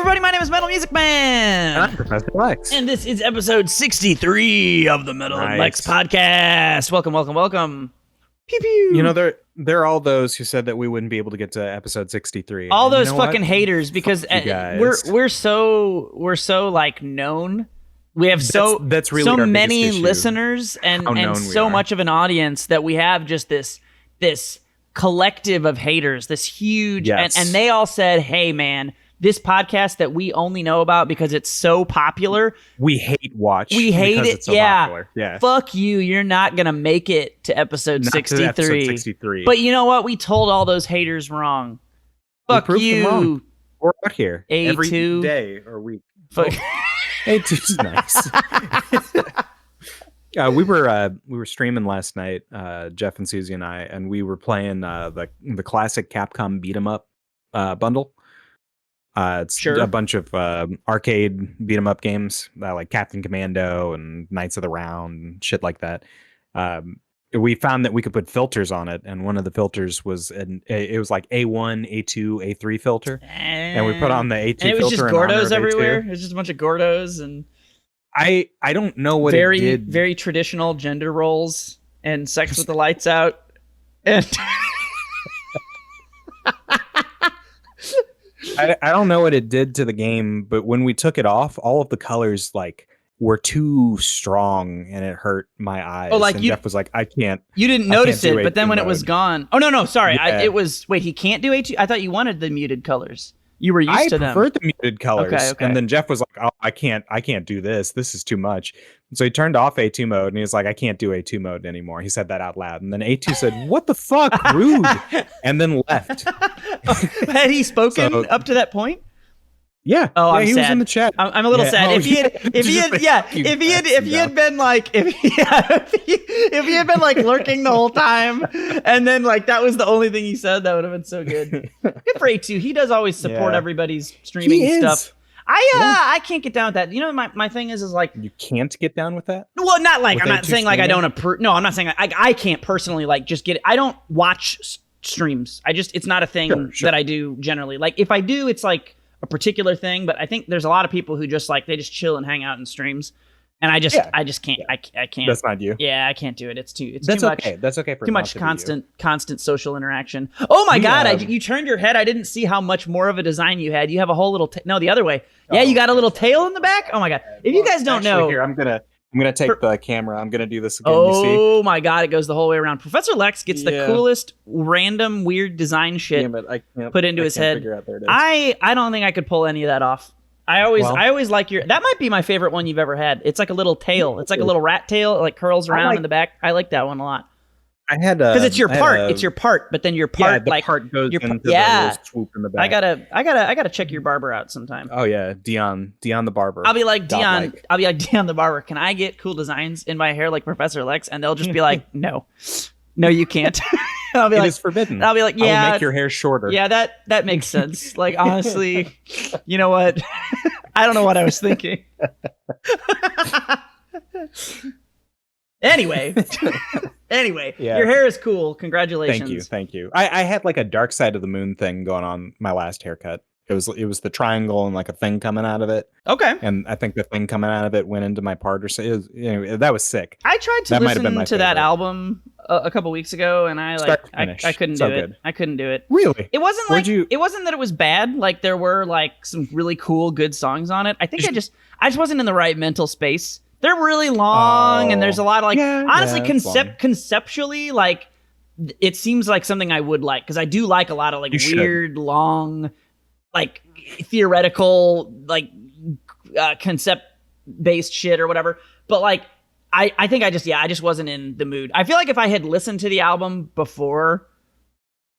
everybody, my name is MetalMusicMan. And I'm Professor Lex. And this is episode 63 of the Metal and Lex podcast. Welcome, welcome, welcome. Pew pew. You know, there are all those who said that we wouldn't be able to get to episode 63. All those fucking haters, because we're so like known. We have that's really so our many biggest issue. Listeners and so much of an audience that we have just this collective of haters, this huge, and they all said, hey man, this podcast that we only know about because it's so popular, we hate watch. We hate it. It's so popular. Yeah. Fuck you. You're not going to make it to episode 63. To episode 63. But you know what? We told all those haters wrong. Fuck you. Them wrong. We're out here A2. every day or week. Fuck. A2's nice. We were streaming last night, Jeff and Susie and I, and we were playing the classic Capcom beat 'em up bundle. It's a bunch of arcade beat 'em up games like Captain Commando and Knights of the Round and shit like that. We found that we could put filters on it, and one of the filters was it was like A1, A2, A3 filter, and we put on the A2 filter. And it was just Gordos everywhere. It was just a bunch of Gordos, and I don't know what it did. Very traditional gender roles and sex with the lights out, and. I don't know what it did to the game, but when we took it off, all of the colors were too strong and it hurt my eyes. Oh, like and Jeff was like, I can't. You didn't notice it, but then when it was gone. Oh, no, sorry. Yeah. It was, wait, he can't do A2? I thought you wanted the muted colors. You were used to them. I preferred the muted colors. Okay. And then Jeff was like, oh, I can't do this. This is too much. So he turned off A2 mode and he was like, I can't do A2 mode anymore. He said that out loud. And then A2 said, what the fuck? Rude. And then left. Had he spoken up to that point? Yeah. Oh, yeah, I'm he sad. was in the chat. I'm a little sad. If he had been like, if he had been like lurking the whole time, and then like that was the only thing he said, that would have been so good. Good for A2. He does always support everybody's streaming stuff. I can't get down with that. You know, my thing is like, you can't get down with that. Well, not like I'm not saying streaming? like I don't approve. No, I'm not saying I can't personally like just get it. I don't watch streams. It's not a thing that I do generally. Like if I do, it's like a particular thing, but I think there's a lot of people who just like they just chill and hang out in streams, and I just can't. I can't. That's not you. Yeah, I can't do it. It's too much. Okay. That's okay for too much constant social interaction. Oh my god! You turned your head. I didn't see how much more of a design you had. You have a whole little no, the other way. Yeah, you got a little tail in the back. Oh my god! If you guys don't know, here I'm gonna take the camera. I'm gonna do this again. Oh you see? My god! It goes the whole way around. Professor Lex gets the coolest, random, weird design shit put into his head. I don't think I could pull any of that off. I always like that might be my favorite one you've ever had. It's like a little tail. It's like a little rat tail. It like curls around in the back. I like that one a lot. I had because it's your part. It's your part, but then your part part goes into the little swoop in the back. I gotta check your barber out sometime. Oh yeah, Dion the barber. I'll be like Dion the barber. Can I get cool designs in my hair like Professor Lex? And they'll just be like, no, you can't. I'll be it like, is forbidden. I'll be like, yeah, I will make your hair shorter. Yeah, that makes sense. Like honestly, you know what? I don't know what I was thinking. Anyway, your hair is cool. Congratulations. Thank you. I had like a dark side of the moon thing going on my last haircut. It was the triangle and like a thing coming out of it. Okay. And I think the thing coming out of it went into my part or so. That was sick. I tried to listen to that album a couple weeks ago, and I couldn't do it. I couldn't do it. Really? It wasn't like it wasn't that it was bad. Like there were like some really cool, good songs on it. I think I just wasn't in the right mental space. They're really long, and there's a lot of like honestly conceptually like it seems like something I would like because I do like a lot of like weird long like theoretical like concept based shit or whatever. But like I think I just wasn't in the mood. I feel like if I had listened to the album before,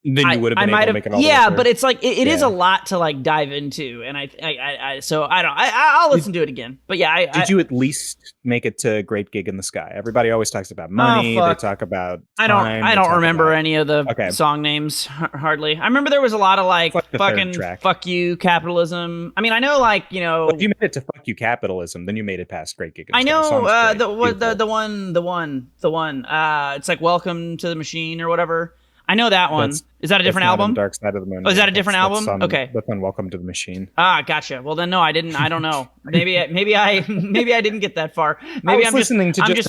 then you would have been able to make it all the way through. But it's like it is a lot to like dive into, and I'll listen to it again. But yeah, did you at least make it to Great Gig in the Sky? Everybody always talks about money. They talk about time, I don't remember any of the song names hardly. I remember there was a lot of like fucking fuck you capitalism. I mean, I know like you know. If you made it to fuck you capitalism, then you made it past Great Gig in the Sky. I know the the one. It's like Welcome to the Machine or whatever. I know that one. Is that a different album? Dark Side of the Moon. Oh, is that a different album? Okay. That's on Welcome to the Machine. Ah, gotcha. Well, then no, I didn't. I don't know. Maybe I didn't get that far. Maybe I'm just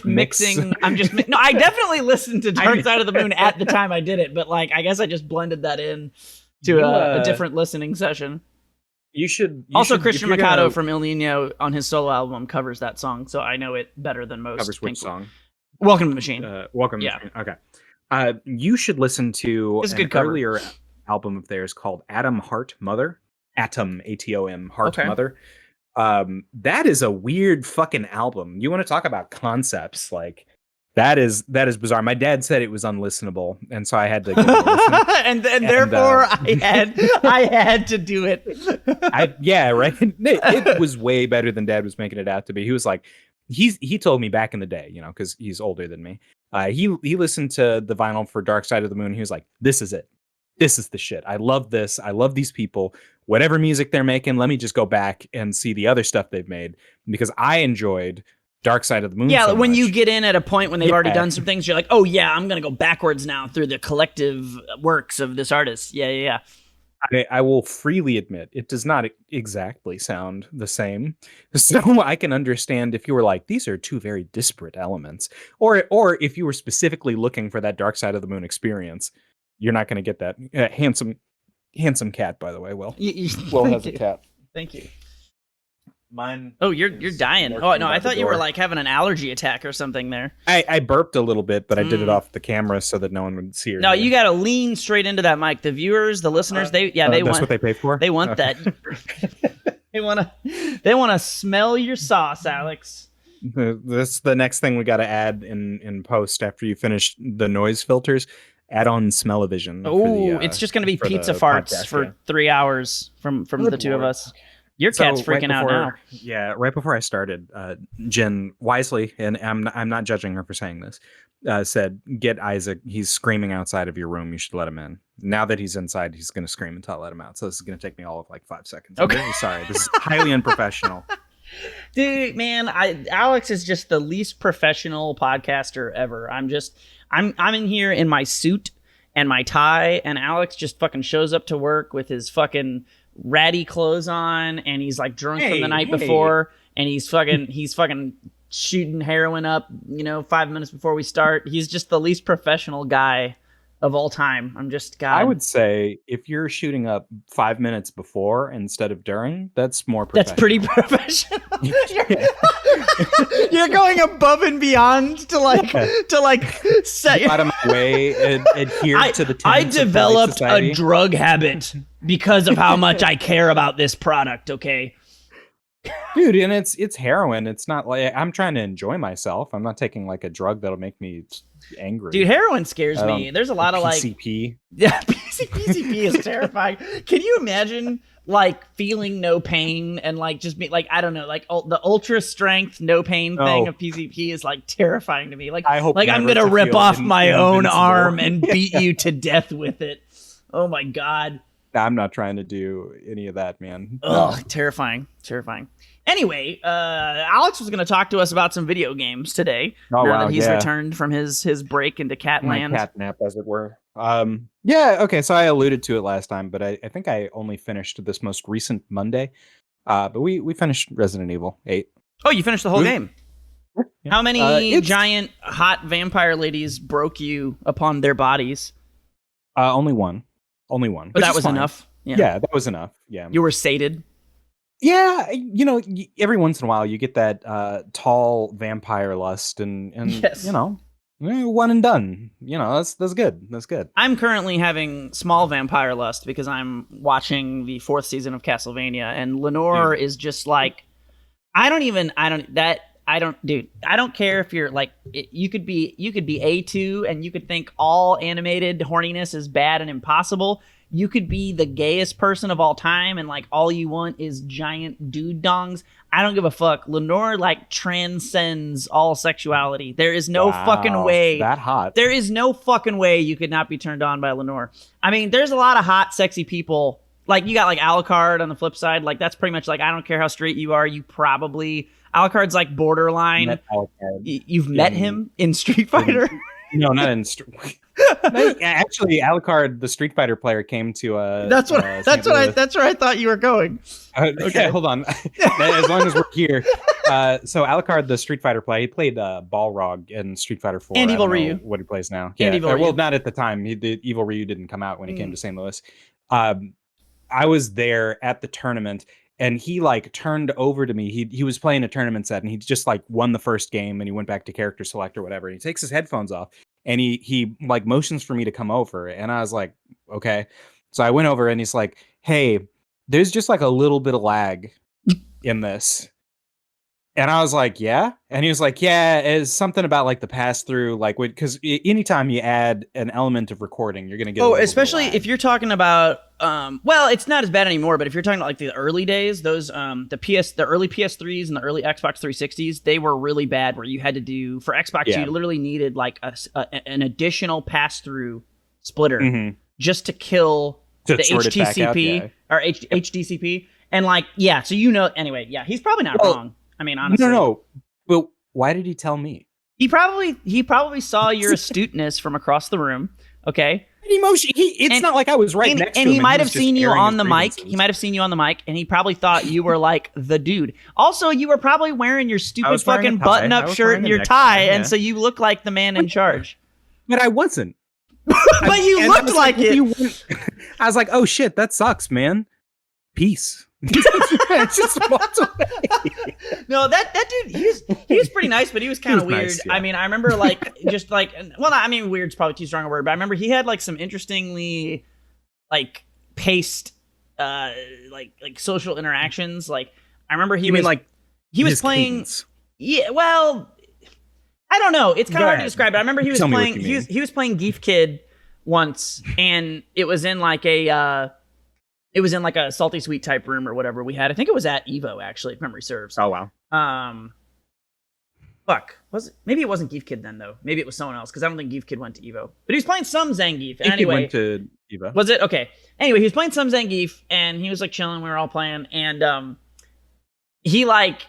mixing. No, I definitely listened to Dark Side of the Moon at the time I did it, but like I guess I just blended that in to a different listening session. You should. Christian Mikado from Il Nino on his solo album covers that song, so I know it better than most. Covers which song? Welcome to the Machine. Welcome to the Machine. Okay. You should listen to an earlier album of theirs called Atom Heart Mother. Atom, ATOM, Heart Mother. That is a weird fucking album. You want to talk about concepts? Like that is bizarre. My dad said it was unlistenable, and so I had to give it a listen. and therefore I had to do it. Right. It was way better than Dad was making it out to be. He was like, he told me back in the day, you know, because he's older than me. He listened to the vinyl for Dark Side of the Moon. He was like, this is it. This is the shit. I love this. I love these people. Whatever music they're making, let me just go back and see the other stuff they've made, because I enjoyed Dark Side of the Moon. Yeah, so when much. you get in at a point when they've already done some things, you're like, oh yeah, I'm going to go backwards now through the collective works of this artist. Yeah. I will freely admit it does not exactly sound the same. So I can understand if you were like, these are two very disparate elements. Or if you were specifically looking for that Dark Side of the Moon experience, you're not going to get that. Handsome cat, by the way, Will. Will has a cat. Thank you. Mine. Oh, you're dying. Oh no, I thought you were like having an allergy attack or something there. I burped a little bit, but I did it off the camera so that no one would see her. No, you got to lean straight into that mic. The viewers, the listeners, they that's want. What they pay for. They want that. They want to smell your sauce, Alex. That's the next thing we got to add in post after you finish the noise filters. Add on smell-o-vision. Oh, it's just going to be pizza farts podcast, for 3 hours from the two of us. Your cat's freaking out now. Yeah, right before I started, Jen wisely, and I'm not judging her for saying this, said, "Get Isaac. He's screaming outside of your room. You should let him in." Now that he's inside, he's going to scream until I let him out. So this is going to take me all of like 5 seconds. Okay, I'm really sorry. This is highly unprofessional. Dude, man, Alex is just the least professional podcaster ever. I'm in here in my suit and my tie, and Alex just fucking shows up to work with his fucking ratty clothes on, and he's like drunk from the night before, and he's fucking shooting heroin up, 5 minutes before we start. He's just the least professional guy of all time. I would say if you're shooting up 5 minutes before instead of during, that's more professional. That's pretty professional. You're going above and beyond to set out of my way and adhere to the tenets I developed a drug habit because of how much I care about this product, okay? Dude, and it's heroin. It's not like I'm trying to enjoy myself. I'm not taking like a drug that'll make me angry. Dude, heroin scares me. There's a lot of PCP. Yeah, PCP is terrifying. Can you imagine like feeling no pain and like just be like, I don't know, like the ultra strength no pain thing of PCP is like terrifying to me. Like I'm gonna rip off my own arm and beat you to death with it. Oh my god. I'm not trying to do any of that, man. Ugh, terrifying. Anyway, Alex was going to talk to us about some video games today. Now that he's returned from his break into Catland. My cat nap, as it were. Okay, so I alluded to it last time, but I think I only finished this most recent Monday. But we finished Resident Evil 8. Oh, you finished the whole game? Yeah. How many giant hot vampire ladies broke you upon their bodies? Only one. But that was enough? Yeah, that was enough. Yeah. You were sated? Yeah, every once in a while you get that tall vampire lust and yes. One and done. That's good. That's good. I'm currently having small vampire lust because I'm watching the 4th season of Castlevania, and Lenore is just like, I don't care if you're like, you could be A2 and you could think all animated horniness is bad and impossible. You could be the gayest person of all time and like all you want is giant dude dongs. I don't give a fuck. Lenore like transcends all sexuality. There is no fucking way. That hot. There is no fucking way you could not be turned on by Lenore. I mean, there's a lot of hot, sexy people. Like you got like Alucard on the flip side. Like that's pretty much like, I don't care how straight you are. You probably, Alucard's like borderline. You've met him in Street Fighter? No, not in Street. Actually, Alucard, the Street Fighter player, came to. That's where I thought you were going. Okay, hold on. As long as we're here. So Alucard, the Street Fighter player, he played Balrog in Street Fighter 4. And Evil Ryu. What he plays now. And Evil Ryu. Well, not at the time. The Evil Ryu didn't come out when he came to St. Louis. I was there at the tournament, and he like turned over to me. He was playing a tournament set, and he just like won the first game, and he went back to character select or whatever. And he takes his headphones off, and he like motions for me to come over, and I was like, okay. So I went over, and he's like, hey, there's just like a little bit of lag in this. And I was like, yeah. And he was like, yeah, it's something about like the pass through, like, because anytime you add an element of recording, you're going to get. Oh, especially if you're talking about, well, it's not as bad anymore. But if you're talking about like the early days, those the early PS3s and the early Xbox 360s, they were really bad. Where you had to do for Xbox, you literally needed like an additional pass through splitter just to kill the HTCP or HDCP, and like so anyway, he's probably not wrong. I mean, honestly. No. Well, why did he tell me? He probably saw your astuteness from across the room. Okay. It's not like I was right next to him. And he might have seen you on the mic. He might have seen you on the mic, and he probably thought you were like the dude. Also, you were probably wearing your stupid fucking button-up shirt and your tie, and so you look like the man in charge. But I wasn't. But you looked like it. I was like, oh shit, that sucks, man. Peace. Just walked away. No, that dude, he was pretty nice, but he was kind of weird. Nice, yeah. I mean, I remember like just like, well, I mean, weird's probably too strong a word, but I remember he had like some interestingly like paced like social interactions. Like I remember he was playing. Cadence? Yeah, well, I don't know. It's kind of hard to describe. But I remember he was playing. He was playing Geef Kid once, and it was in like a. It was in like a salty sweet type room or whatever we had. I think it was at Evo, actually, if memory serves. Oh wow. Maybe it wasn't Geef Kid then though. Maybe it was someone else because I don't think Geef Kid went to Evo. But he was playing some Zangief. Anyway, he went to Evo. Was it okay? Anyway, he was playing some Zangief and he was like chilling. We were all playing, and he like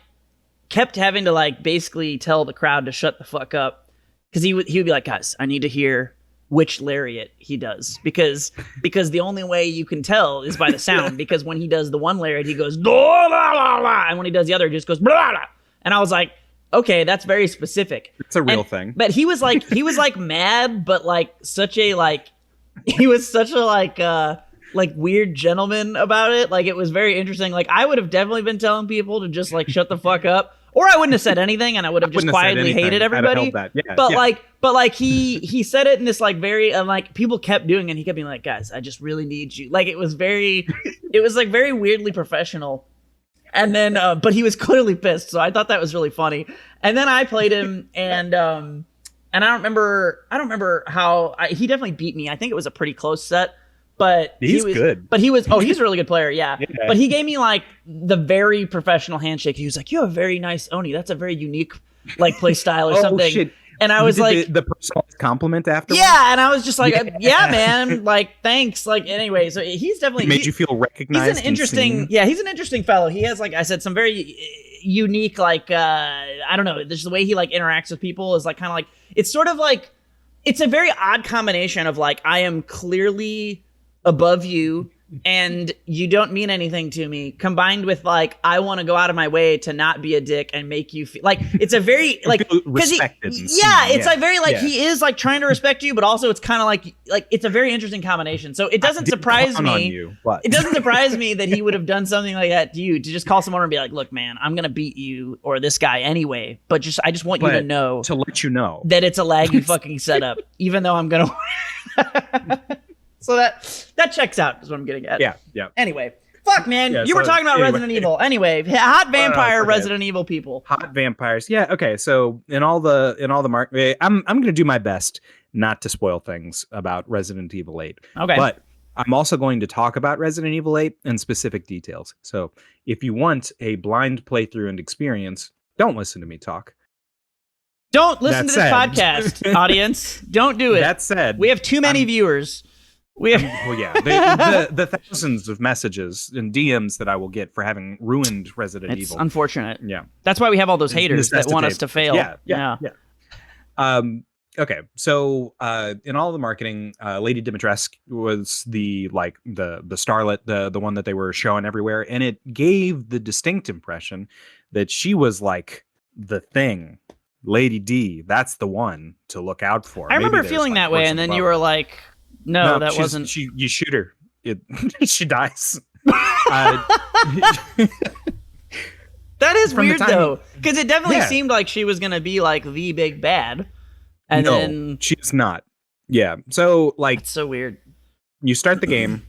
kept having to like basically tell the crowd to shut the fuck up because he would be like, guys, I need to hear which lariat he does because the only way you can tell is by the sound because when he does the one lariat he goes blah, blah, blah, blah, and when he does the other he just goes blah, blah. And I was like, okay, that's very specific. It's a real thing. But he was like mad, but like such a like he was such a like weird gentleman about it. Like it was very interesting. Like I would have definitely been telling people to just like shut the fuck up. Or I wouldn't have said anything, and I would have just quietly hated everybody. But he said it in this like very like people kept doing it. And he kept being like, "Guys, I just really need you." Like it was like very weirdly professional. And then, but he was clearly pissed, so I thought that was really funny. And then I played him, and I don't remember how he definitely beat me. I think it was a pretty close set. But he's good. But he's a really good player, yeah. But he gave me like the very professional handshake. He was like, "You have a very nice Oni. That's a very unique like play style or something." Shit. And I was like, the personalized compliment after. Yeah, and I was just like, yeah, man, like thanks. Like anyway, so he's definitely made you feel recognized. He's an interesting fellow. He has like I said some very unique like I don't know, just the way he like interacts with people is like kind of like it's sort of like it's a very odd combination of like I am clearly above you and you don't mean anything to me combined with like I want to go out of my way to not be a dick and make you feel like it's a very like respected like very like he is like trying to respect you but also it's kind of like it's a very interesting combination. So it doesn't surprise me it doesn't surprise me that he would have done something like that to you, to just call someone and be like, look man, I'm gonna beat you or this guy anyway, but I just want you to know, to let you know that it's a laggy fucking setup even though I'm gonna So that checks out is what I'm getting at. Yeah. Anyway, fuck man, you were talking about Resident Evil. Anyway, hot vampire Resident Evil people. Hot vampires. Yeah. Okay. So in all the I'm going to do my best not to spoil things about Resident Evil 8. Okay. But I'm also going to talk about Resident Evil 8 in specific details. So if you want a blind playthrough and experience, don't listen to me talk. Don't listen to this podcast, audience. Don't do it. That said, we have too many viewers. Well, yeah, the thousands of messages and DMs that I will get for having ruined Resident Evil. It's unfortunate. Yeah, that's why we have all those haters that want us to fail. Yeah. okay, so in all the marketing, Lady Dimitrescu was the starlet, the one that they were showing everywhere, and it gave the distinct impression that she was like the thing. Lady D, that's the one to look out for. I remember feeling that way, and then you were like, "No, that wasn't." You shoot her, she dies. That is weird though, because it definitely seemed like she was gonna be like the big bad, and then she's not. Yeah, so like it's so weird. You start the game,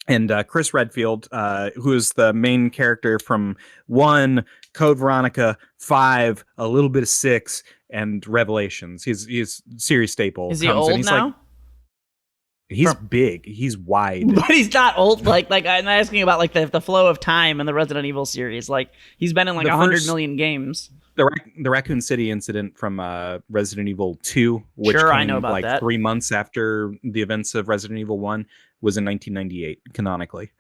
and Chris Redfield, who is the main character from 1, Code Veronica, 5, a little bit of 6, and Revelations. He's series staple. Is he old now? Like, he's big. He's wide. But he's not old. Like I'm asking about like the flow of time in the Resident Evil series. Like he's been in like 100 million games. The Raccoon City incident from Resident Evil 2, which came I know about like that. 3 months after the events of Resident Evil 1, was in 1998 canonically.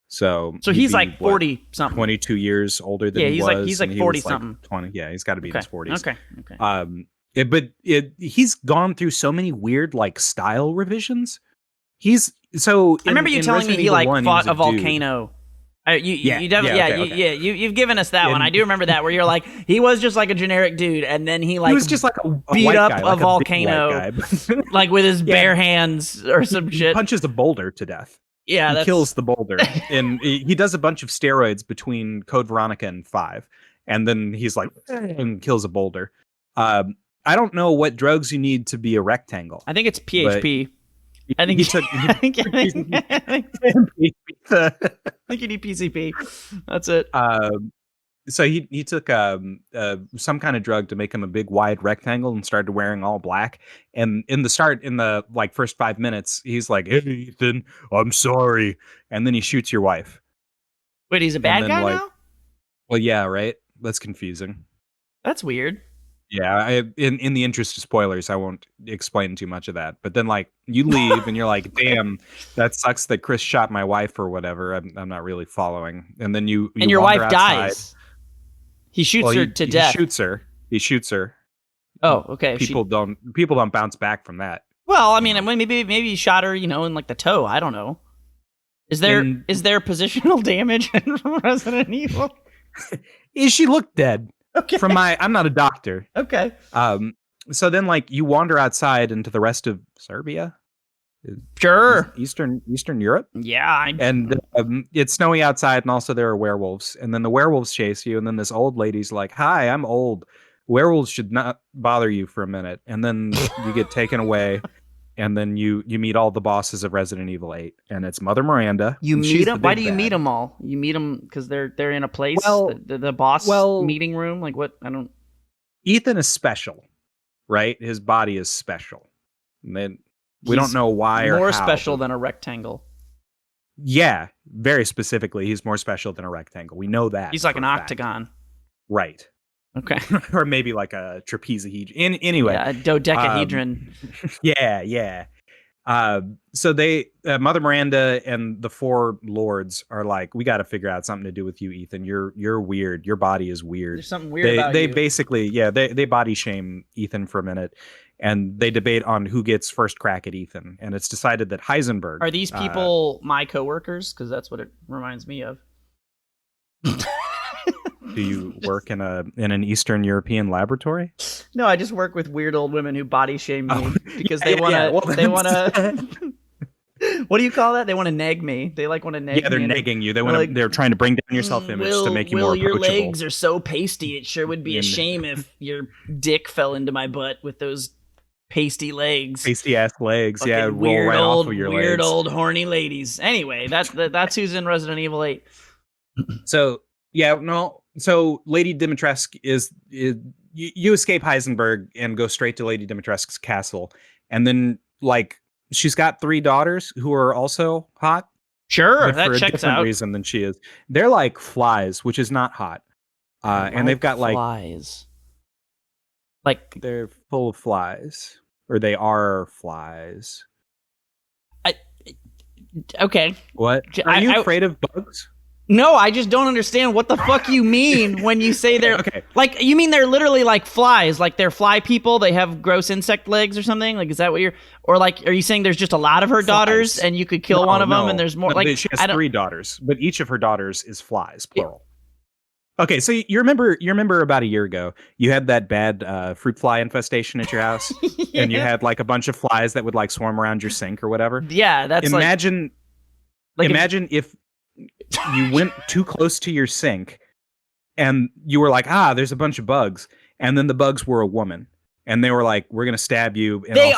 So he's like 40 something. 22 years older than he was. He's like 40 something. Like 20. Yeah, he's got to be in his 40s. Okay. He's gone through so many weird like style revisions. I remember you telling me he like fought a volcano. You've given us that one. I do remember that where you're like, he was just like a generic dude, and then he was just like a beat up guy, a volcano, like with his bare hands or some shit. He punches a boulder to death. Yeah, he kills the boulder, and he does a bunch of steroids between Code Veronica and 5, and then he's like and kills a boulder. I don't know what drugs you need to be a rectangle. I think it's PHP. I think you need PCP. That's it. So he took some kind of drug to make him a big wide rectangle and started wearing all black. And in the like first 5 minutes, he's like, "Hey Ethan, I'm sorry," and then he shoots your wife. Wait, he's a bad guy now? Well, yeah, right. That's confusing. That's weird. Yeah, in the interest of spoilers, I won't explain too much of that. But then, like, you leave and you're like, "Damn, that sucks that Chris shot my wife or whatever." I'm not really following. And then you and your wife outside. dies. He shoots her to death. He shoots her. Oh, okay. People don't bounce back from that. Well, I mean, maybe he shot her, in like the toe. I don't know. Is there positional damage in Resident Evil? She looked dead. Okay. I'm not a doctor. Okay. So then like you wander outside into the rest of Serbia. Sure. Eastern Europe. Yeah. And it's snowy outside, and also there are werewolves. And then the werewolves chase you, and then this old lady's like, "Hi, I'm old. Werewolves should not bother you for a minute." And then you get taken away, and then you meet all the bosses of Resident Evil 8, and it's Mother Miranda. You meet them? Why do you meet them all? You meet them because they're in a place, the boss meeting room. Like what? I don't. Ethan is special, right? His body is special. And then we don't know why or how. More special than a rectangle. Yeah, very specifically, he's more special than a rectangle. We know that. He's like an octagon. Right. Okay. Or maybe like a trapezohedron. Anyway. Yeah, a dodecahedron. Yeah. So they, Mother Miranda and the 4 lords are like, "We got to figure out something to do with you, Ethan. You're weird. Your body is weird." There's something weird about you. They basically, they body shame Ethan for a minute, and they debate on who gets first crack at Ethan. And it's decided that Heisenberg. Are these people my coworkers? Because that's what it reminds me of. Do you work in an Eastern European laboratory? No, I just work with weird old women who body shame me because they want to. They want to. What do you call that? They want to nag me. They like want to nag me. Yeah, they're nagging you. They're trying to bring down your self-image to make you more approachable. Your legs are so pasty. It sure would be a shame if your dick fell into my butt with those pasty legs. Pasty ass legs. Fucking roll right off of your legs. Weird old horny ladies. Anyway, that's who's in Resident Evil 8. So So Lady Dimitrescu is you escape Heisenberg and go straight to Lady Dimitrescu's castle, and then like she's got 3 daughters who are also hot. Sure, that for a checks different out. Reason than she is. They're like flies, which is not hot. And they've got like flies. Like they're full of flies, or they are flies. Okay. What? Are you afraid of bugs? No, I just don't understand what the fuck you mean when you say they're okay. Like, you mean they're literally like flies, like they're fly people, they have gross insect legs or something? Like, is that what you're, or like, are you saying there's just a lot of her daughters and you could kill one of them and there's more? Like, she has 3 daughters, but each of her daughters is flies, plural. Okay, so you remember about a year ago, you had that bad fruit fly infestation at your house, and you had like a bunch of flies that would like swarm around your sink or whatever. Yeah, that's imagine if you went too close to your sink and you were like, there's a bunch of bugs. And then the bugs were a woman and they were like, we're going to stab you. And they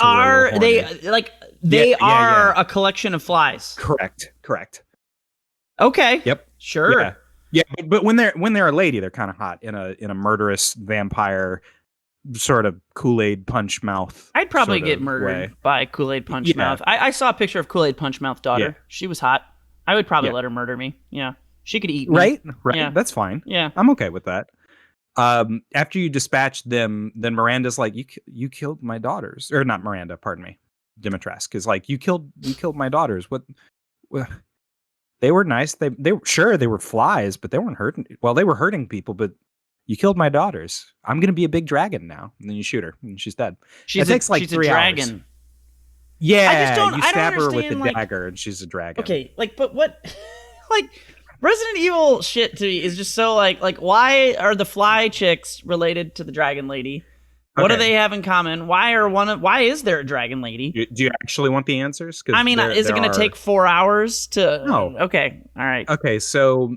are a collection of flies. Correct. Okay. Yep. Sure. Yeah. But when they're a lady, they're kind of hot in a murderous vampire sort of Kool-Aid punch mouth. I'd probably get murdered by Kool-Aid punch mouth. I saw a picture of Kool-Aid punch mouth daughter. Yeah. She was hot. I would probably let her murder me. Yeah. She could eat me. Right? Yeah. That's fine. Yeah. I'm okay with that. After you dispatch them, then Miranda's like, you killed my daughters. Or not Miranda, pardon me. Dimitrescu is like, you killed my daughters. What? They were nice. They were flies, but they weren't hurting. Well, they were hurting people, but you killed my daughters. I'm going to be a big dragon now. And then you shoot her and she's dead. It takes like 3 dragon. Hours. Yeah, I you stab her with the dagger and she's a dragon. Okay, but what? Like, Resident Evil shit to me is just so like why are the fly chicks related to the dragon lady? What do they have in common? Why is there a dragon lady? Do you actually want the answers? I mean, is it going to take 4 hours to? No. Okay. All right. Okay. So,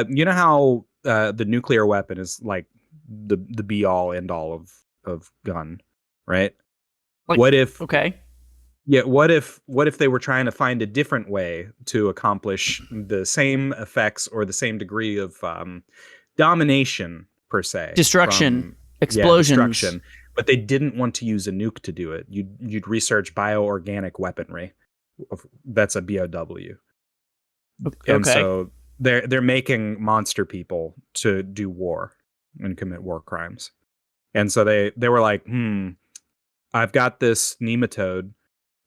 you know how the nuclear weapon is like the be all end all of gun, right? Like, what if? Okay. Yeah, what if they were trying to find a different way to accomplish the same effects or the same degree of domination per se? Destruction, explosions. Destruction. But they didn't want to use a nuke to do it. You'd research bioorganic weaponry. That's a BOW. Okay. And so they're making monster people to do war and commit war crimes. And so they were like, I've got this nematode.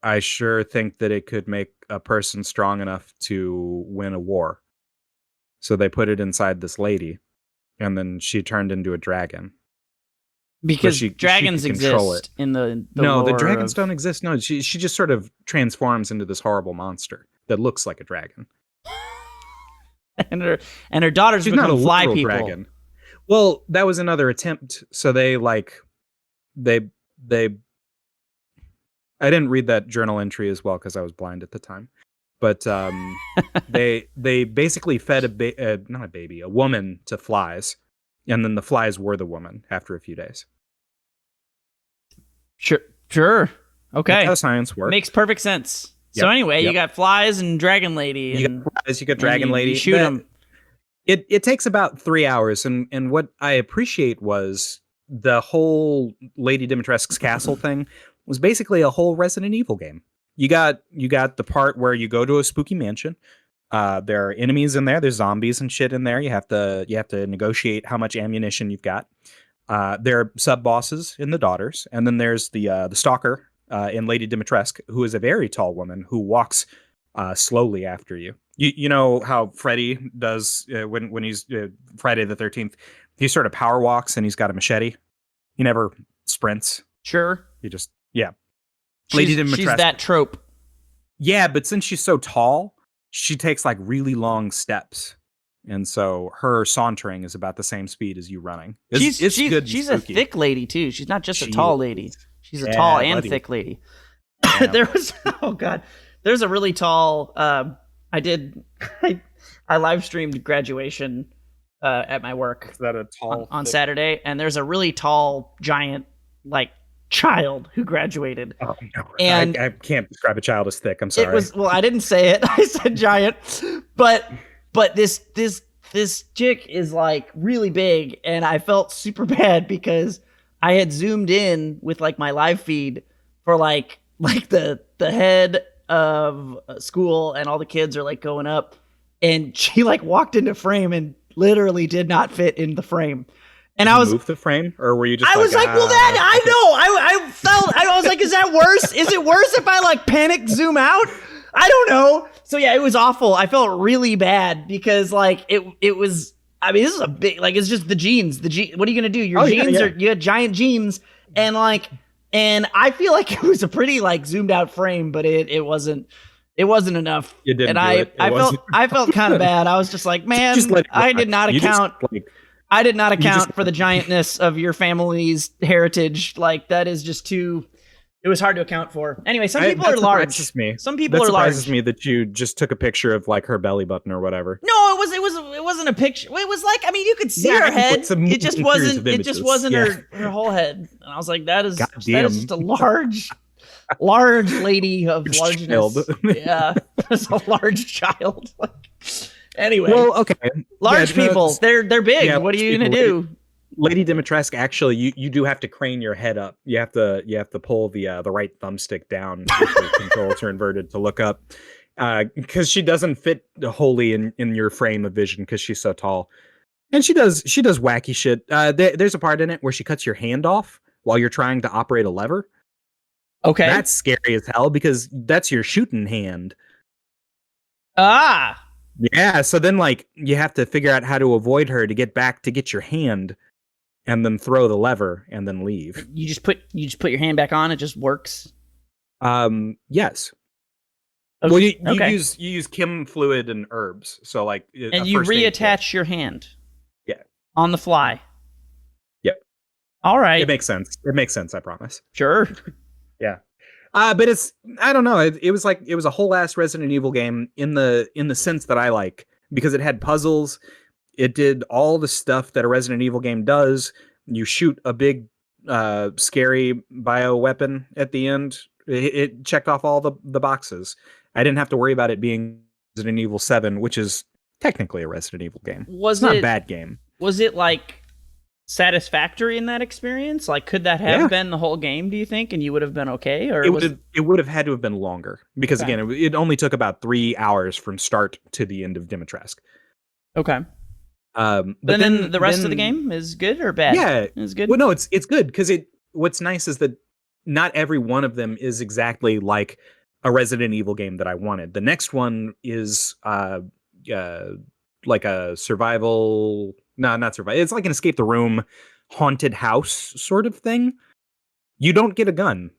I sure think that it could make a person strong enough to win a war. So they put it inside this lady, and then she turned into a dragon. Because dragons exist in the no, lore the dragons don't exist. No, she just sort of transforms into this horrible monster that looks like a dragon. and her daughters become fly people. Dragon. Well, that was another attempt. So they I didn't read that journal entry as well because I was blind at the time. But they basically fed a woman to flies, and then the flies were the woman after a few days. Sure. Okay. That's how science works. Makes perfect sense. Yep. So anyway, you got flies and dragon lady. You got flies, you got dragon lady. You shoot them. It takes about 3 hours, and what I appreciate was the whole Lady Dimitrescu's castle thing was basically a whole Resident Evil game. You got the part where you go to a spooky mansion. There are enemies in there. There's zombies and shit in there. You have to negotiate how much ammunition you've got. There are sub bosses in the daughters, and then there's the stalker in Lady Dimitrescu, who is a very tall woman who walks slowly after you. You know how Freddy does when he's Friday the 13th. He sort of power walks and he's got a machete. He never sprints. Sure. He just Lady Dimitrescu. She's that trope. Yeah, but since she's so tall, she takes like really long steps. And so her sauntering is about the same speed as you running. It's good. She's a thick lady too. She's not just a tall lady. She's a tall and thick lady. Yeah. There's a really tall. I live streamed graduation at my work. Is that a tall on Saturday? And there's a really tall, giant, like child who graduated. Oh no! And I can't describe a child as thick. I'm sorry. I didn't say it. I said giant, but this chick is like really big, and I felt super bad because I had zoomed in with like my live feed for like the head of school, and all the kids are like going up, and she like walked into frame and literally did not fit in the frame. And I was move the frame, or were you just? I was like, well, that I know. I was like, is that worse? Is it worse if I like panic zoom out? I don't know. So yeah, it was awful. I felt really bad because like it was. I mean, this is a big like it's just the jeans. What are you gonna do? Your jeans are you had giant jeans and like and I feel like it was a pretty like zoomed out frame, but it wasn't. It wasn't enough. You didn't and do it. I felt kind of bad. I was just like, man, I did not account. I did not account for the giantness of your family's heritage. Like that is just too. It was hard to account for. Anyway, some people are large. Some people are large. That surprises me that you just took a picture of like her belly button or whatever. No, it wasn't a picture. It was like, I mean, you could see her head. It just wasn't her whole head. And I was like, that is just a large lady of largeness. Yeah, it's a large child. Anyway, well, okay, large people, they're big. Yeah, what are you gonna do? Lady Dimitrescu, actually, you do have to crane your head up. You have to pull the right thumbstick down if the controls are inverted to look up, because she doesn't fit wholly in your frame of vision because she's so tall, and she does wacky shit. There's a part in it where she cuts your hand off while you're trying to operate a lever. Okay, that's scary as hell because that's your shooting hand. Ah, yeah. So then, like, you have to figure out how to avoid her to get your hand. And then throw the lever and then leave. You just put your hand back on. It just works. Yes. Okay. Well, you use chem fluid and herbs. So like, and you reattach your hand. Yeah. On the fly. Yep. All right. It makes sense. I promise. Sure. Yeah. But I don't know. It was a whole ass Resident Evil game in the sense that I like, because it had puzzles. It did all the stuff that a Resident Evil game does. You shoot a big, scary bioweapon at the end. It checked off all the boxes. I didn't have to worry about it being Resident Evil 7, which is technically a Resident Evil game. It's not a bad game. Was it like satisfactory in that experience? Like, could that have been the whole game, do you think? And you would have been okay? Or it would have had to have been longer. Because again, it only took about 3 hours from start to the end of Dimitrescu. Okay. But then the rest of the game is good or bad? Yeah, it's good. Well, no, it's good because what's nice is that not every one of them is exactly like a Resident Evil game that I wanted. The next one is like a survival. No, not survival. It's like an escape the room, haunted house sort of thing. You don't get a gun.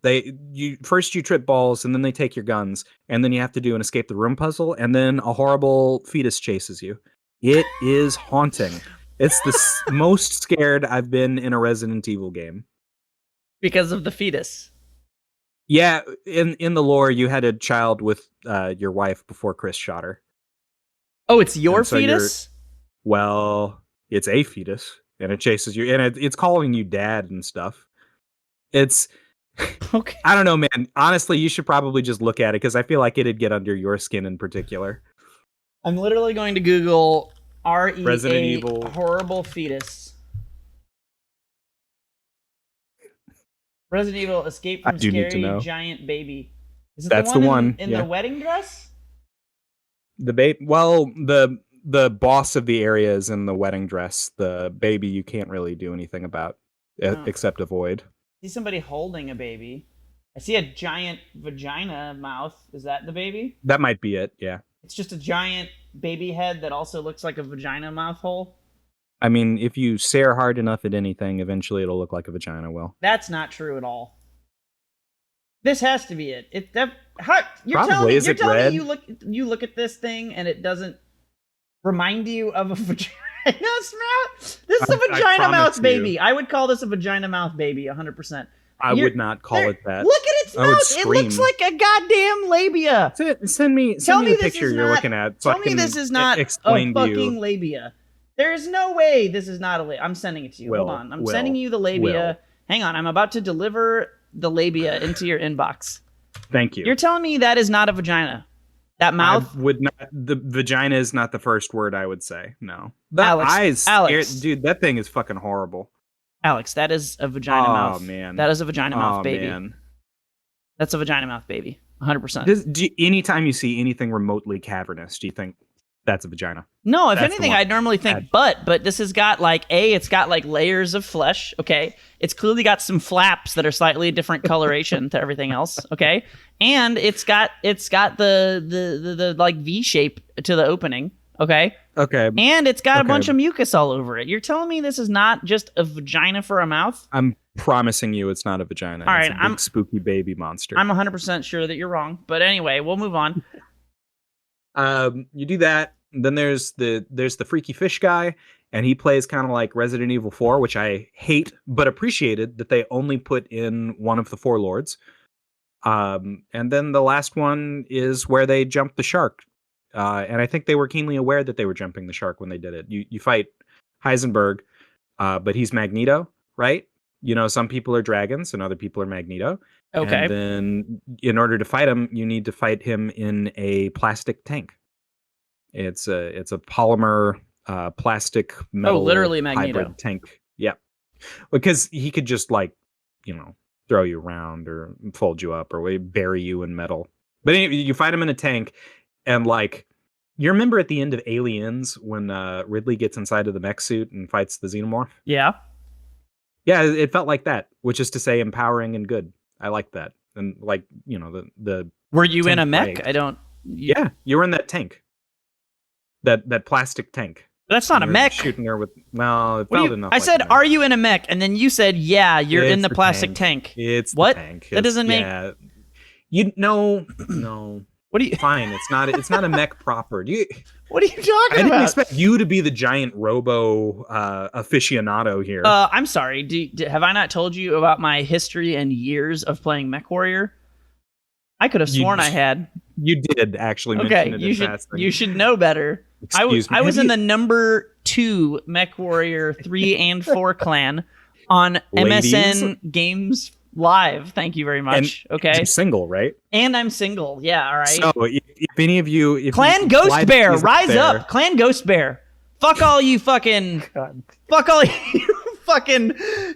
You trip balls and then they take your guns and then you have to do an escape the room puzzle and then a horrible fetus chases you. It is haunting. It's the most scared I've been in a Resident Evil game. Because of the fetus. Yeah, in the lore, you had a child with your wife before Chris shot her. Oh, it's your fetus? Well, it's a fetus, and it chases you, and it's calling you dad and stuff. It's... Okay. I don't know, man. Honestly, you should probably just look at it, because I feel like it'd get under your skin in particular. I'm literally going to Google Resident Evil horrible fetus. Resident Evil escape from scary giant baby. Is it That's the one in the wedding dress? The baby. Well, the boss of the area is in the wedding dress. The baby you can't really do anything about except avoid. I see somebody holding a baby. I see a giant vagina mouth. Is that the baby? That might be it. Yeah. It's just a giant baby head that also looks like a vagina mouth hole. I mean, if you stare hard enough at anything, eventually it'll look like a vagina will. That's not true at all. This has to be it. You're telling me you look at this thing and it doesn't remind you of a vagina mouth? This is a vagina mouth baby. I would call this a vagina mouth baby, 100%. I would not call it that. Look at its mouth. It looks like a goddamn labia. Send me the picture you're looking at. Tell me this is not a fucking labia. There is no way this is not a labia. I'm sending it to you. Hold on. I'm sending you the labia. Hang on. I'm about to deliver the labia into your inbox. Thank you. You're telling me that is not a vagina? That mouth? The vagina is not the first word I would say. No. The Alex, dude, that thing is fucking horrible. Alex, that is a vagina mouth. Oh, man. That is a vagina mouth baby. Man. That's a vagina mouth baby. 100%. Anytime you see anything remotely cavernous, do you think That's a vagina. No, if anything, I'd normally think butt, but this has got like it's got like layers of flesh. Okay, it's clearly got some flaps that are slightly different coloration to everything else. Okay, and it's got the like V shape to the opening. Okay. Okay. And it's got a bunch of mucus all over it. You're telling me this is not just a vagina for a mouth? I'm promising you it's not a vagina. All right, it's a big spooky baby monster. I'm 100% sure that you're wrong. But anyway, we'll move on. You do that. Then there's the freaky fish guy, and he plays kind of like Resident Evil 4, which I hate, but appreciated that they only put in one of the four lords. And then the last one is where they jump the shark. And I think they were keenly aware that they were jumping the shark when they did it. You fight Heisenberg, but he's Magneto, right? You know, some people are dragons and other people are Magneto. Okay. And then in order to fight him, you need to fight him in a plastic tank. It's a polymer plastic metal literally Magneto hybrid tank. Yeah. Because he could just like, throw you around or fold you up or bury you in metal. But anyway, you fight him in a tank, and like, you remember at the end of Aliens when Ridley gets inside of the mech suit and fights the xenomorph? Yeah. Yeah, it felt like that, which is to say empowering and good. I like that. And like, the Were you in a mech? Fight. I don't. Yeah, you were in that tank. That plastic tank. That's not a mech. Shooting there with it felt enough. I said, "Are you in a mech?" And then you said, "Yeah, you're in the plastic tank." It's what? The tank. That doesn't make. No. What do you? Fine. It's not a mech proper. What are you talking about? I didn't expect you to be the giant robo aficionado here. I'm sorry. Have I not told you about my history and years of playing MechWarrior? I could have sworn I had. You did actually mention it in passing. You should know better. I was in the number 2 MechWarrior 3 and 4 clan on MSN Games Live. Thank you very much. Okay. You're single, right? And I'm single. Yeah, all right. So if any of you... Clan Ghost Bear, rise up. Clan Ghost Bear. Fuck all you fucking... Fuck all you fucking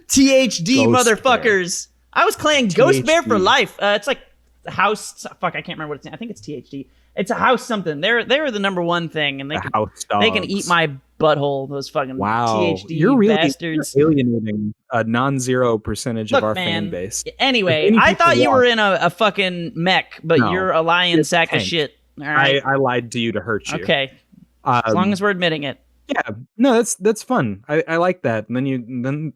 THD motherfuckers. I was playing Ghost Bear for life. It's like house... Fuck, I can't remember what it's... I think it's THD. It's a house something. They're the number one thing, and they can eat my butthole. Those fucking THD you're really bastards. You're alienating a non-zero percentage of our fan base. Anyway, I thought you were in a fucking mech, but you're a lying sack of shit. All right. I lied to you to hurt you. Okay. As long as we're admitting it. Yeah, no, that's fun. I like that. And then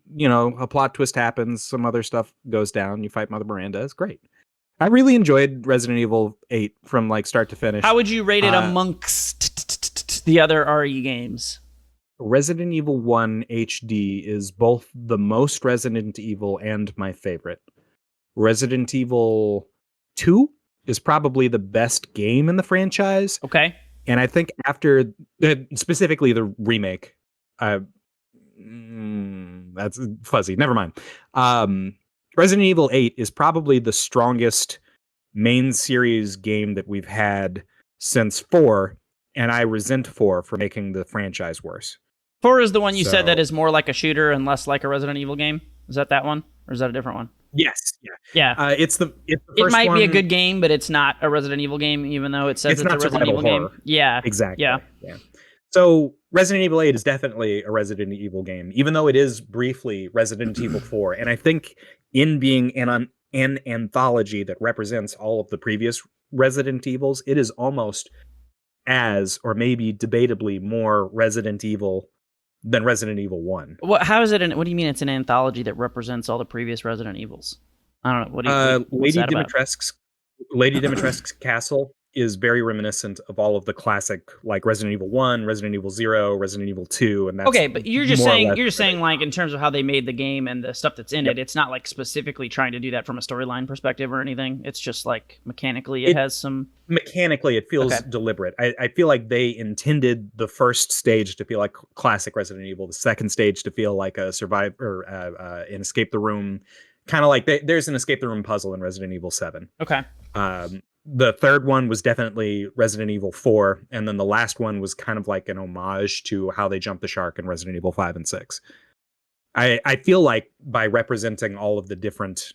a plot twist happens, some other stuff goes down. You fight Mother Miranda. It's great. I really enjoyed Resident Evil 8 from like start to finish. How would you rate it amongst the other RE games? Resident Evil 1 HD is both the most Resident Evil and my favorite. Resident Evil 2 is probably the best game in the franchise. Okay. And I think after, specifically the remake, that's fuzzy. Never mind. Resident Evil 8 is probably the strongest main series game that we've had since 4, and I resent 4 for making the franchise worse. 4 is the one you said that is more like a shooter and less like a Resident Evil game? Is that one? Or is that a different one? Yes. Yeah. It's the first It might one. be a good game, but it's not a Resident Evil game, even though it says it's a Resident Evil horror. game. Yeah. Exactly. Yeah. So Resident Evil 8 is definitely a Resident Evil game, even though it is briefly Resident Evil 4. And I think in being an anthology that represents all of the previous Resident Evils, it is almost as, or maybe debatably more Resident Evil than Resident Evil 1. How is it? What do you mean it's an anthology that represents all the previous Resident Evils? I don't know. Lady Dimitrescu's castle is very reminiscent of all of the classic, like Resident Evil 1, Resident Evil 0, Resident Evil 2, and that's okay. But you're just saying like in terms of how they made the game and the stuff that's in it, it's not like specifically trying to do that from a storyline perspective or anything. It's just like mechanically it has some. Mechanically, it feels deliberate. I feel like they intended the first stage to feel like classic Resident Evil, the second stage to feel like a survive or an escape the room, kind of like there's an escape the room puzzle in Resident Evil 7. Okay. The third one was definitely Resident Evil 4, and then the last one was kind of like an homage to how they jumped the shark in Resident Evil 5 and 6. I feel like by representing all of the different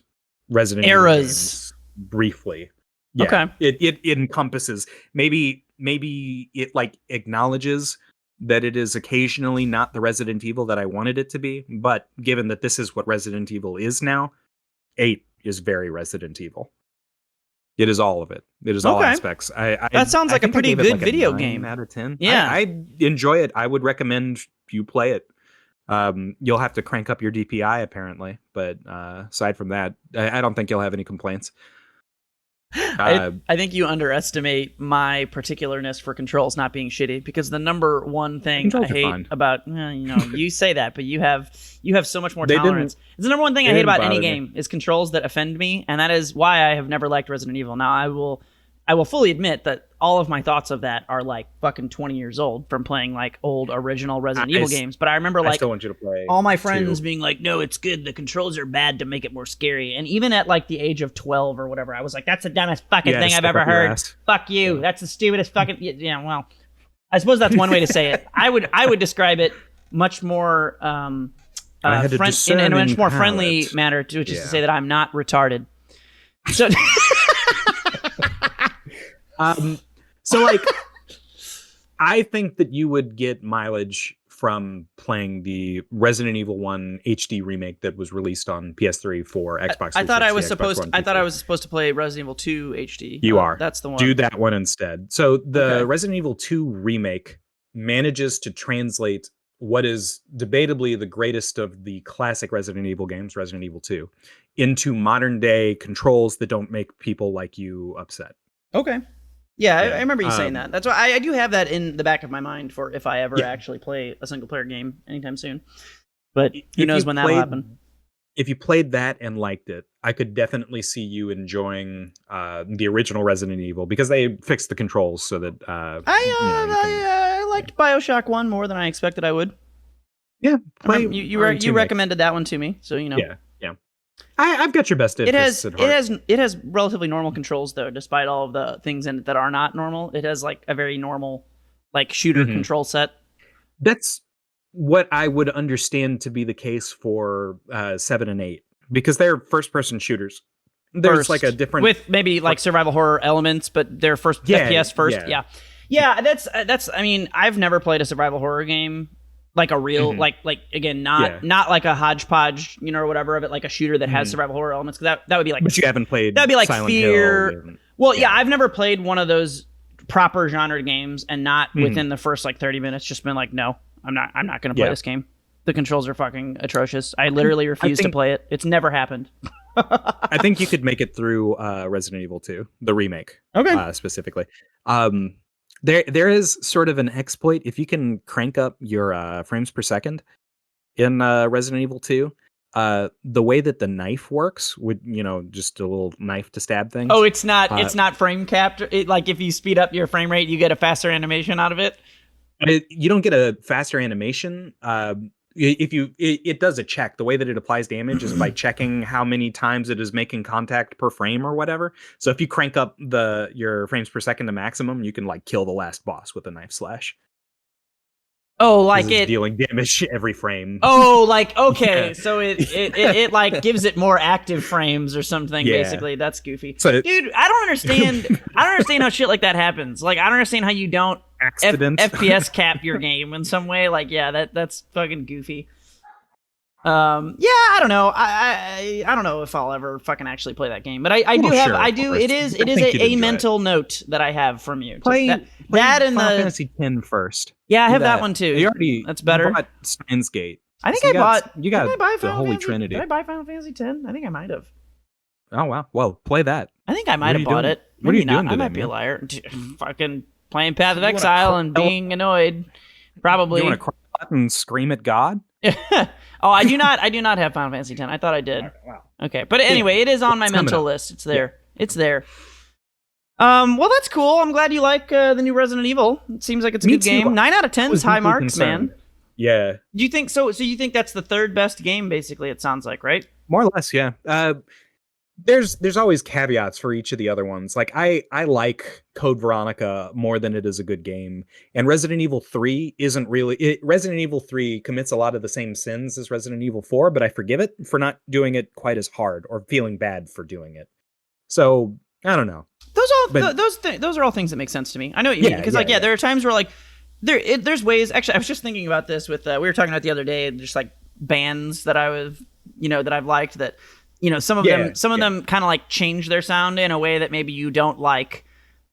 Resident Evil games briefly, it encompasses maybe maybe it like acknowledges that it is occasionally not the Resident Evil that I wanted it to be. But given that this is what Resident Evil is now, 8 is very Resident Evil. It is all of it. It is all aspects. That sounds like a pretty good video game. Out of 10. Yeah, I enjoy it. I would recommend you play it. You'll have to crank up your DPI apparently, but aside from that, I don't think you'll have any complaints. I think you underestimate my particularness for controls not being shitty, because the number one thing I hate about you say that, but you have so much more tolerance. It's the number one thing I hate about any game is controls that offend me, and that is why I have never liked Resident Evil. Now I will fully admit that all of my thoughts of that are like fucking 20 years old from playing like old original Resident Evil games. But I remember like I still want you to play all my friends being like, no, it's good. The controls are bad to make it more scary. And even at like the age of 12 or whatever, I was like, that's the dumbest fucking thing I've ever heard. Fuck you. Yeah. That's the stupidest fucking. Yeah, well, I suppose that's one way to say it. I would describe it much more in a much more friendly manner, which is to say that I'm not retarded. So. So like, I think that you would get mileage from playing the Resident Evil 1 HD remake that was released on PS3 for Xbox. I thought I was supposed to play Resident Evil 2 HD. You are. That's the one. Do that one instead. So the Resident Evil 2 remake manages to translate what is debatably the greatest of the classic Resident Evil games, Resident Evil 2, into modern day controls that don't make people like you upset. Okay. Yeah, I remember you saying that. That's why I do have that in the back of my mind for if I ever actually play a single player game anytime soon. But who knows when that'll happen. If you played that and liked it, I could definitely see you enjoying the original Resident Evil, because they fixed the controls so that I liked BioShock 1 more than I expected I would. Yeah, you recommended that one to me, so you know. Yeah. I've got your best interests at heart. It has relatively normal controls though, despite all of the things in it that are not normal. It has like a very normal like shooter control set. That's what I would understand to be the case for 7 and 8, because they're first person shooters. There's like a different with maybe like survival horror elements, but they're first FPS first. Yeah. That's I mean, I've never played a survival horror game. Like a real, like again, not like a hodgepodge, or whatever of it, like a shooter that has survival horror elements. Because that would be like. But you haven't played. That'd be like Silent Fear. Hill. Well, yeah, I've never played one of those proper genre games, and not within the first like 30 minutes, just been like, no, I'm not going to play this game. The controls are fucking atrocious. I literally refuse to play it. It's never happened. I think you could make it through Resident Evil 2, the remake, specifically. There is sort of an exploit if you can crank up your frames per second in Resident Evil 2. The way that the knife works with just a little knife to stab things. Oh, it's not frame capped. Like if you speed up your frame rate, you get a faster animation out of it. You don't get a faster animation. It does a check. The way that it applies damage is by checking how many times it is making contact per frame or whatever. So if you crank up your frames per second to maximum, you can like kill the last boss with a knife slash. Oh, like it dealing damage every frame. Oh, like okay, so it like gives it more active frames or something. Basically, that's goofy. So, dude, I don't understand. I don't understand how shit like that happens. Like, I don't understand how you don't FPS cap your game in some way. Like, that's fucking goofy. I don't know. I don't know if I'll ever fucking actually play that game, but I do have. Sure, I do. It is a mental note that I have from you. Play that and Final Fantasy X first. Yeah, I have that one too. You already that's better. Bought Steins Gate. I think I bought. You got the Holy Fantasy? Trinity. Did I buy Final Fantasy X? I think I might have. Oh wow! Well, play that. I think I might have bought it. What are you doing? I might be a liar. Fucking playing Path of Exile and being annoyed. Probably. You want to cry and scream at God? Oh, I do not have Final Fantasy X. I thought I did. Wow. Okay, but anyway, it is on my mental list. It's there. Yeah. It's there. Well, that's cool. I'm glad you like the new Resident Evil. It seems like it's a good game. 9 out of 10 is high marks, man. Yeah. Do you think so? So you think that's the third best game? Basically, it sounds like, right? More or less, yeah. There's always caveats for each of the other ones. Like I like Code Veronica more than it is a good game, and Resident Evil 3 isn't really. Resident Evil 3 commits a lot of the same sins as Resident Evil 4, but I forgive it for not doing it quite as hard or feeling bad for doing it. So I don't know. Those are all things that make sense to me. I know what you mean, because there are times where like there's ways. Actually, I was just thinking about this with we were talking about the other day, just like bands that I've liked that, some of them kind of like change their sound in a way that maybe you don't like,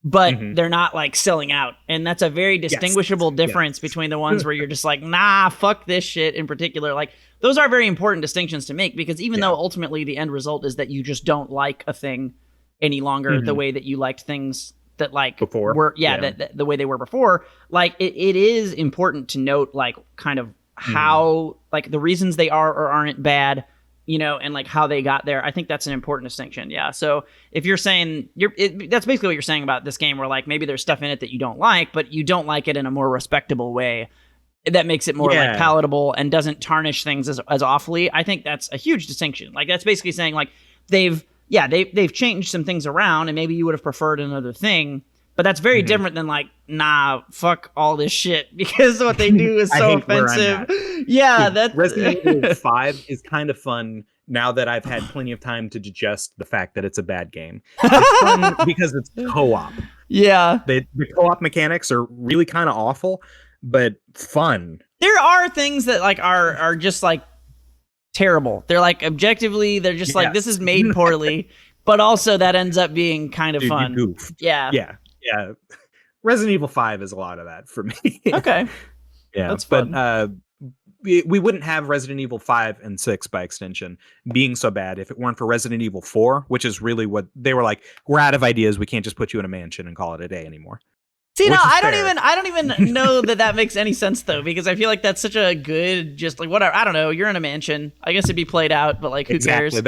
but they're not like selling out, and that's a very distinguishable difference between the ones where you're just like, nah, fuck this shit in particular. Like those are very important distinctions to make, because even though ultimately the end result is that you just don't like a thing any longer the way that you liked things that like before were that the way they were before, like it is important to note like kind of how like the reasons they are or aren't bad, and like how they got there. I think that's an important distinction. Yeah. So if you're saying that's basically what you're saying about this game, where like maybe there's stuff in it that you don't like, but you don't like it in a more respectable way that makes it more like palatable and doesn't tarnish things as awfully. I think that's a huge distinction. Like that's basically saying like they've changed some things around, and maybe you would have preferred another thing, but that's very different than like, nah, fuck all this shit, because what they do is so offensive. Yeah, that Resident Evil 5 is kind of fun now that I've had plenty of time to digest the fact that it's a bad game. It's fun because it's co-op. Yeah. The co-op mechanics are really kind of awful, but fun. There are things that like are just like terrible. They're like objectively, they're just like, this is made poorly, but also that ends up being kind of fun. You goof. Yeah. Resident Evil 5 is a lot of that for me. Okay. Yeah, that's fun. But we wouldn't have Resident Evil 5 and 6 by extension being so bad if it weren't for Resident Evil 4, which is really what they were like, we're out of ideas, we can't just put you in a mansion and call it a day anymore. See, no, I don't even know that makes any sense though, because I feel like that's such a good, just like whatever. I don't know. You're in a mansion. I guess ituld be played out, but like, who cares?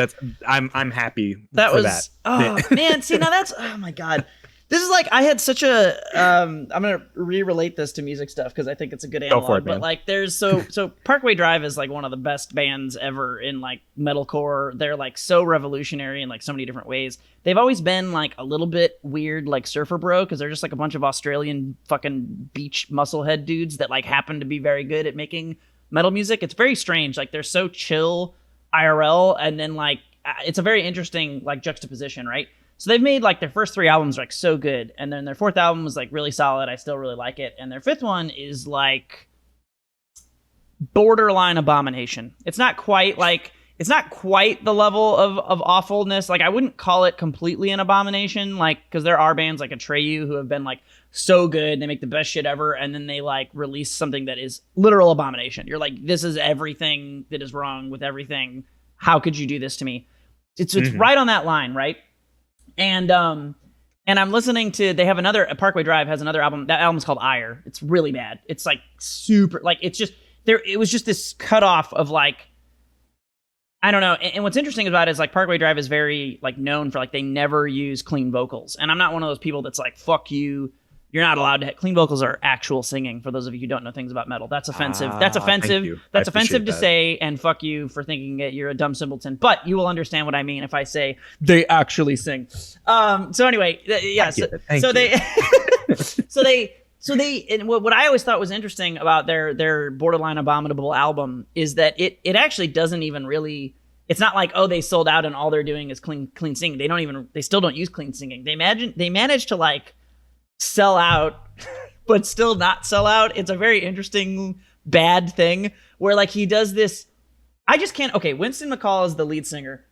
I'm happy. That. Oh man, see now that's oh my god. This is like I had such a I'm gonna re-relate this to music stuff because I think it's a good analog. Go for it, but man. like there's so Parkway Drive is like one of the best bands ever in like metalcore. They're like so revolutionary in like so many different ways. They've always been like a little bit weird, like surfer bro, because they're just like a bunch of Australian fucking beach musclehead dudes that like happen to be very good at making metal music. It's very strange. Like they're so chill IRL, and then like it's a very interesting like juxtaposition, right? So they've made like their first 3 albums like so good, and then their 4th album was like really solid. I still really like it, and their 5th one is like borderline abomination. It's not quite the level of awfulness. Like I wouldn't call it completely an abomination, like because there are bands like Atreyu who have been like so good, they make the best shit ever, and then they like release something that is literal abomination. You're like, this is everything that is wrong with everything. How could you do this to me? It's right on that line, right? And I'm listening to, they have another, Parkway Drive has another album. That album's called Ire. It's really bad. It's like super, like it's just, it was just this cutoff of like, I don't know. And what's interesting about it is like Parkway Drive is very like known for like, they never use clean vocals. And I'm not one of those people that's like, fuck you. You're not allowed to. Clean vocals are actual singing. For those of you who don't know things about metal, that's offensive. That's offensive. That's offensive to say. And fuck you for thinking that you're a dumb simpleton. But you will understand what I mean if I say they actually sing. So anyway, yeah. So they. And what I always thought was interesting about their borderline abominable album is that it actually doesn't even really. It's not like, oh, they sold out and all they're doing is clean singing. They still don't use clean singing. They manage to like sell out but still not sell out. It's a very interesting bad thing where like he does this. I just can't. Okay, Winston McCall is the lead singer,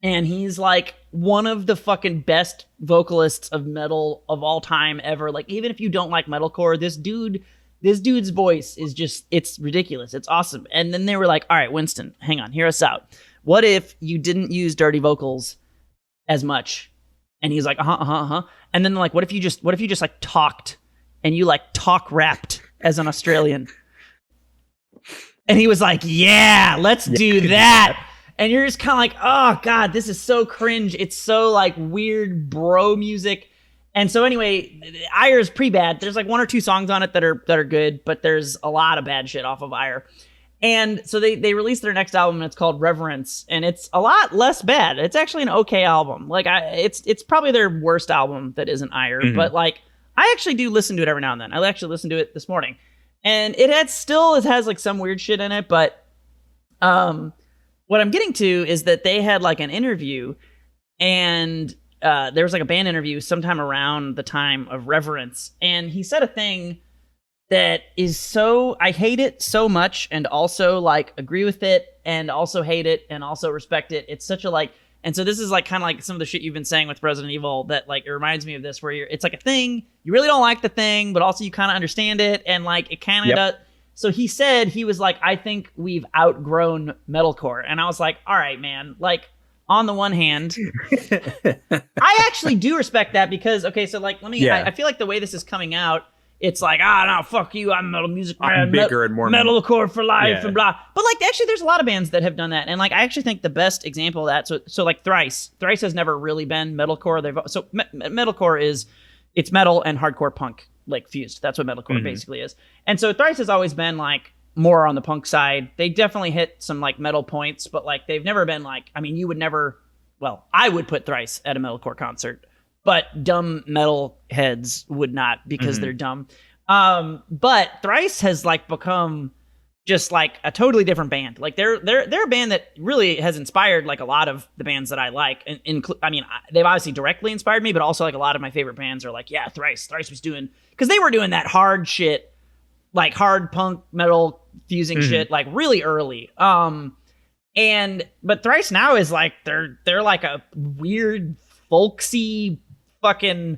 and he's like one of the fucking best vocalists of metal of all time ever. Like even if you don't like metalcore, this dude's voice is just, it's ridiculous. It's awesome. And then they were like, all right, Winston, hang on, hear us out. What if you didn't use dirty vocals as much? And he's like, and then like, what if you just like talked and you like talk rapped as an Australian? And he was like, yeah, let's do that. And you're just kind of like, oh God, this is so cringe. It's so like weird bro music. And so anyway, Ire is pretty bad. There's like 1 or 2 songs on it that are good, but there's a lot of bad shit off of Ire. And so they released their next album, and it's called Reverence, and it's a lot less bad. It's actually an okay album. Like it's probably their worst album that isn't Ire, but like I actually do listen to it every now and then. I actually listened to it this morning, and it has like some weird shit in it. But what I'm getting to is that they had like an interview, and there was like a band interview sometime around the time of Reverence, and he said a thing that is so, I hate it so much, and also like agree with it, and also hate it, and also respect it. It's such a like, and so this is like kind of like some of the shit you've been saying with Resident Evil that like it reminds me of this, where it's like a thing, you really don't like the thing, but also you kind of understand it, and like it kind of does. So he said, he was like, I think we've outgrown metalcore, and I was like, all right, man, like on the one hand, I actually do respect that because, okay, so like let me, I feel like the way this is coming out, it's like, no, fuck you, I'm MetalMusicMan, I'm bigger and more metalcore for life and blah. But like, actually, there's a lot of bands that have done that, and like, I actually think the best example of that. So like Thrice has never really been metalcore. Metalcore is, it's metal and hardcore punk like fused. That's what metalcore basically is. And so Thrice has always been like more on the punk side. They definitely hit some like metal points, but like they've never been like, I mean, you would never. Well, I would put Thrice at a metalcore concert. But dumb metal heads would not because they're dumb. But Thrice has like become just like a totally different band. Like they're a band that really has inspired like a lot of the bands that I like. And I mean, they've obviously directly inspired me, but also like a lot of my favorite bands are like, yeah, Thrice was doing, because they were doing that hard shit, like hard punk metal fusing shit, like really early. But Thrice now is like they're like a weird folksy fucking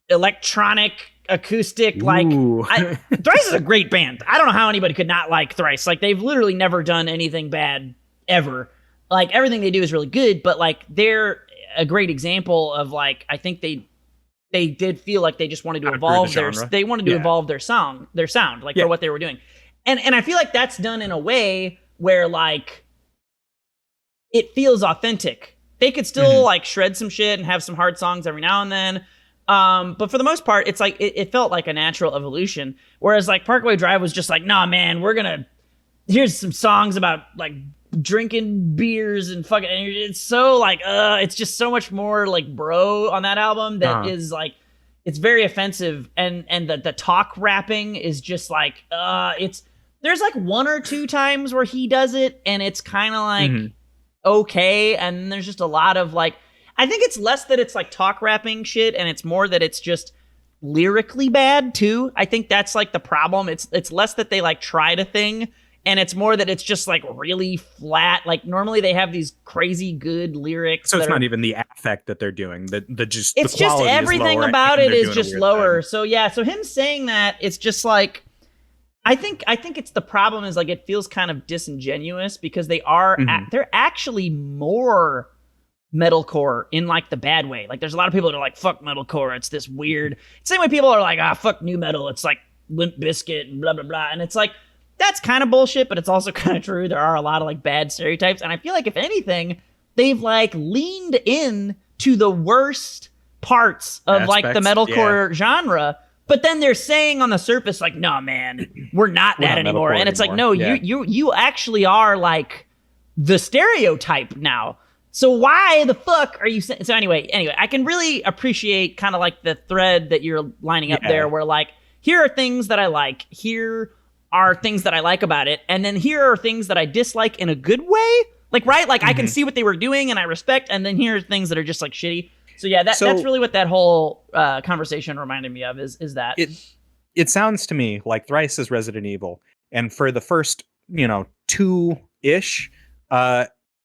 electronic acoustic like Thrice is a great band. I don't know how anybody could not like Thrice. Like they've literally never done anything bad ever. Like everything they do is really good, but like they're a great example of like, I think they did feel like they just wanted to evolve evolve their sound like for what they were doing. And I feel like that's done in a way where like it feels authentic. They could still like shred some shit and have some hard songs every now and then. But for the most part, it's like, it felt like a natural evolution. Whereas like Parkway Drive was just like, nah, man, here's some songs about like drinking beers and fucking, and it's so like, it's just so much more like bro on that album that is like, it's very offensive. And the talk rapping is just like, there's like one or two times where he does it and it's kind of like, okay, and there's just a lot of like, I think it's less that it's like talk rapping shit, and it's more that it's just lyrically bad too. I think that's like the problem. It's less that they like tried a thing, and it's more that it's just like really flat. Like normally they have these crazy good lyrics. So it's not even the affect that they're doing. It's just everything about it is just lower. So yeah, so him saying that, it's just like, I think it's the problem is like it feels kind of disingenuous because they are they're actually more metalcore in like the bad way. Like there's a lot of people that are like, fuck metalcore, it's this weird. Same way people are like, fuck new metal, it's like Limp Bizkit and blah blah blah. And it's like, that's kind of bullshit, but it's also kind of true. There are a lot of like bad stereotypes, and I feel like if anything, they've like leaned in to the worst parts of like the metalcore genre. But then they're saying on the surface, like, no, man, we're not that anymore. And it's like, no, you actually are like the stereotype now. So why the fuck are you saying? So anyway, I can really appreciate kind of like the thread that you're lining up there, where like, here are things that I like. Here are things that I like about it. And then here are things that I dislike in a good way. Like, right? Like I can see what they were doing and I respect. And then here are things that are just like shitty. So yeah, that's really what that whole conversation reminded me of is that. It sounds to me like Thrice is Resident Evil. And for the first, 2-ish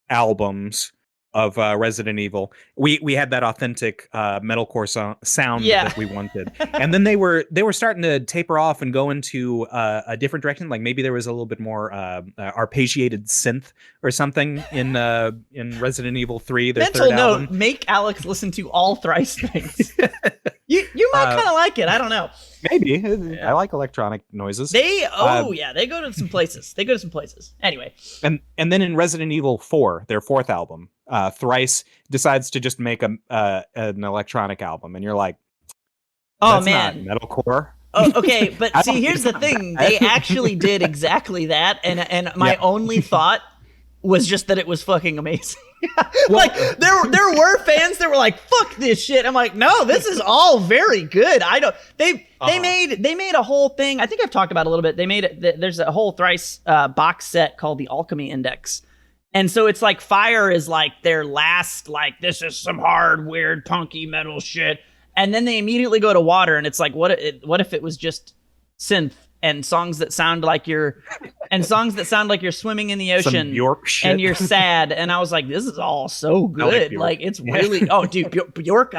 albums of Resident Evil, we had that authentic metalcore sound that we wanted, and then they were starting to taper off and go into a different direction. Like maybe there was a little bit more arpeggiated synth or something in Resident Evil 3. Their Mental note: album. Make Alex listen to all Thrice things. you might kind of like it. I don't know. Maybe I like electronic noises. They go to some places. Anyway, and then in Resident Evil 4, their fourth album, Thrice decides to just make an electronic album, and you're like, oh man, not metalcore. Oh, okay, but see, here's the thing: they actually did exactly that, and my only thought was just that it was fucking amazing. Like there were fans that were like, fuck this shit. I'm like, no, this is all very good. They made a whole thing. I think I've talked about it a little bit. They made it. There's a whole Thrice box set called the Alchemy Index. And so it's like Fire is like their last, like, this is some hard, weird, punky metal shit. And then they immediately go to Water, and it's like, what if it was just synth and songs that sound like you're swimming in the ocean, Bjork shit. And you're sad. And I was like, this is all so good. Like it's really, oh dude, Bjork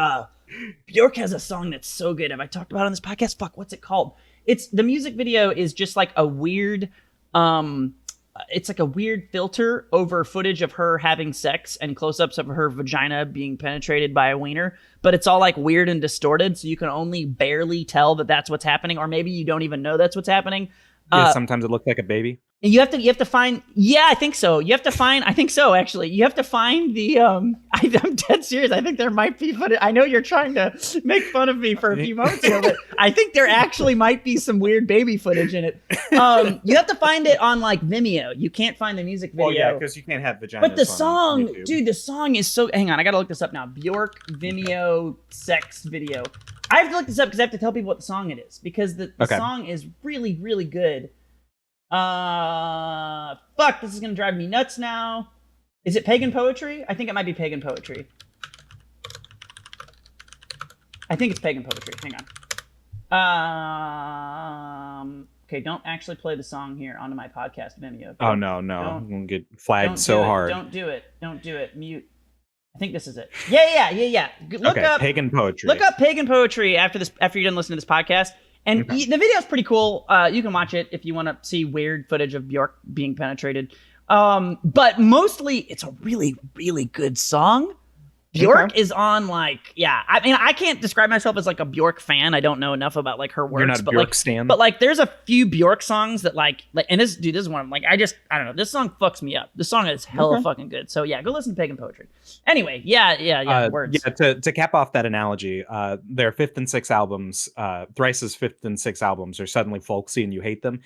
has a song that's so good. Have I talked about it on this podcast? Fuck, what's it called? It's the music video is just like a weird, it's like a weird filter over footage of her having sex and close-ups of her vagina being penetrated by a wiener, but it's all like weird and distorted, so you can only barely tell that that's what's happening, or maybe you don't even know that's what's happening. Yeah, sometimes it looks like a baby. You have to find. Yeah, I think so. I think so. Actually, you have to find the. I'm dead serious. I think there might be footage. I know you're trying to make fun of me for a few moments here, but I think there actually might be some weird baby footage in it. You have to find it on like Vimeo. You can't find the music video. Oh yeah, because you can't have vagina. But the song, dude, the song is so. Hang on, I gotta look this up now. Bjork Vimeo sex video. I have to look this up because I have to tell people what the song it is, because the song is really, really good. Fuck, this is gonna drive me nuts now. Is it Pagan Poetry? I think it might be Pagan Poetry. I think it's Pagan Poetry. Hang on. Okay, don't actually play the song here onto my podcast Vimeo. Oh no, I'm gonna get flagged so hard. Don't do it. Mute. I think this is it. Yeah. Look up Pagan Poetry. Look up Pagan Poetry after you're done listening to this podcast. And the video's pretty cool. You can watch it if you want to see weird footage of Bjork being penetrated. But mostly, it's a really, really good song. Bjork is on like, yeah. I mean, I can't describe myself as like a Bjork fan. I don't know enough about like her works. You're not a Bjork stan. But like, there's a few Bjork songs that like, and this is one of them. Like, I don't know. This song fucks me up. This song is hella fucking good. So yeah, go listen to Pagan Poetry. Anyway, yeah. Words. Yeah. To cap off that analogy, their fifth and sixth albums, Thrice's fifth and sixth albums are suddenly folksy and you hate them.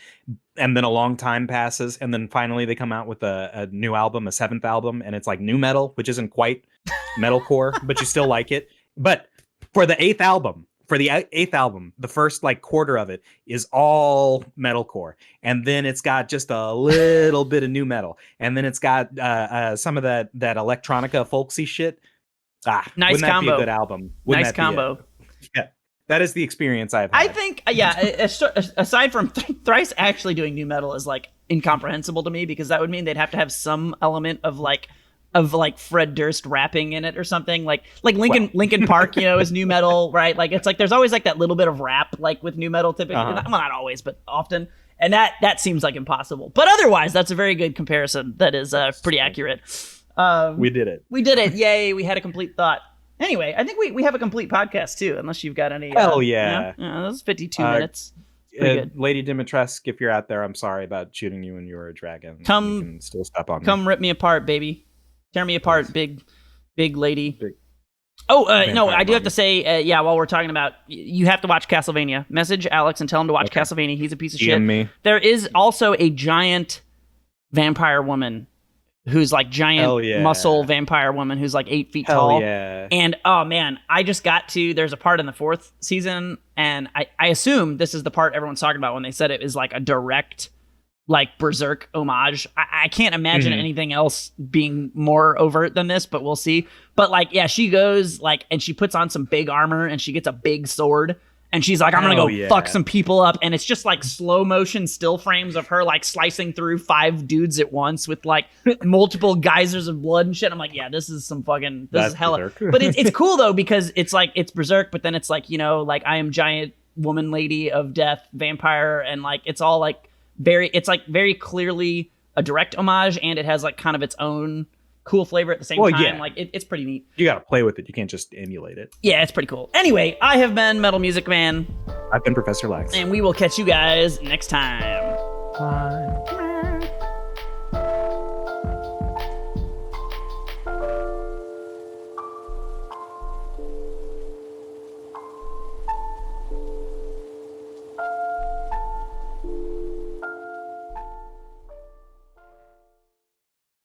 And then a long time passes, and then finally they come out with a new album, a seventh album, and it's like new metal, which isn't quite metalcore, but you still like it. But for the eighth album, the first like quarter of it is all metalcore, and then it's got just a little bit of new metal, and then it's got some of that electronica folksy shit. Nice wouldn't combo. That be a good album? Nice combo. Yeah. That is the experience I've had. I think, aside from Thrice actually doing new metal is like incomprehensible to me, because that would mean they'd have to have some element of Fred Durst rapping in it or something. Like Linkin Park, is new metal, right? Like it's like there's always like that little bit of rap like with new metal typically. Well, not always, but often. And that seems like impossible. But otherwise, that's a very good comparison. That is pretty accurate. We did it. Yay, we had a complete thought. Anyway, I think we have a complete podcast too, unless you've got any. Hell yeah. That was 52 minutes. Good. Lady Dimitrescu, if you're out there, I'm sorry about shooting you when you were a dragon. You can still step on me. Rip me apart, baby. Tear me apart, big lady. No, I do have to say, while we're talking about, you have to watch Castlevania. Message Alex and tell him to watch Castlevania. He's a piece of shit. Me. There is also a giant vampire woman who's like giant muscle vampire woman who's like 8 feet tall. Yeah. And oh man, there's a part in the 4th season, and I assume this is the part everyone's talking about when they said it is like a direct like Berserk homage. I can't imagine anything else being more overt than this, but we'll see. But like, yeah, she goes like, and she puts on some big armor and she gets a big sword. And she's like, I'm going to go fuck some people up. And it's just like slow motion still frames of her like slicing through 5 dudes at once with like multiple geysers of blood and shit. I'm like, yeah, this is hella. But it's cool though, because it's like, it's Berserk, but then it's like, like I am giant woman lady of death vampire. And like, it's all like very clearly a direct homage, and it has like kind of its own cool flavor at the same time. Yeah. Like it's pretty neat. You gotta play with it. You can't just emulate it. Yeah, it's pretty cool. Anyway, I have been Metal Music Man. I've been Professor Lex. And we will catch you guys next time. Bye.